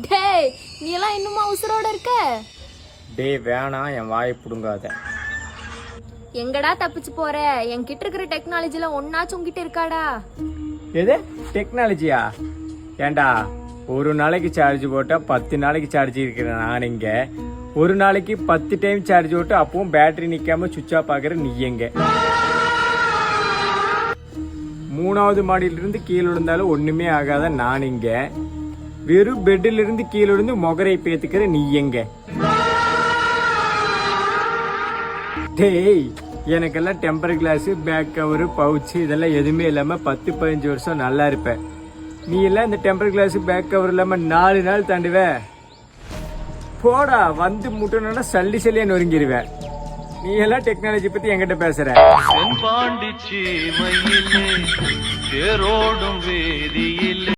டேய் நீ எல்லாம் இன்னுமா உசுரோட இருக்க? டேய் வேணாம், என் வாயை புடுங்காத. எங்கடா தப்பிச்சு போற? என்கிட்ட இருக்கிற டெக்னாலஜில ஒன்னாச்சும் உங்ககிட்ட இருக்காடா? எது டெக்னாலஜியா? ஏண்டா ஒரு நாளைக்கு சார்ஜ் போட்டா 10 நாளைக்கு சார்ஜ் இருக்கிறேன் நான் இங்க. ஒரு நாளைக்கு 10 டைம் சார்ஜ் போட்டு அப்பவும் பேட்டரி நிக்காம சுவிட்ச் ஆஃப் ஆகுற நீ எங்க? 3வது மாடியில இருந்து கீழே விழுந்தாலும் ஒண்ணுமே ஆகாத நான் இங்க. வெறும் பெட்ல இருந்து கீழே விழுந்து முகரை பேத்துக்கிற நீ எங்க? டேய் எனக்கெல்லாம் temper glass, back cover, pouch இதெல்லாம் எதுவுமே இல்லாம 10-15 வருஷம் நல்லா இருப்பேன். நீ எல்லாம் இந்த டெம்பர் கிளாஸ், பேக் கவர் இல்லாம 4 நாள் தாண்டுவ. போடா, வந்து முட்டணும்னா சல்லி சல்லியா நொறுங்கிடுவேன். நீ எல்லாம் டெக்னாலஜி பத்தி என்கிட்ட பேசுற? பாண்டிச்சி மயிலே தேரோடும் வேதியிலே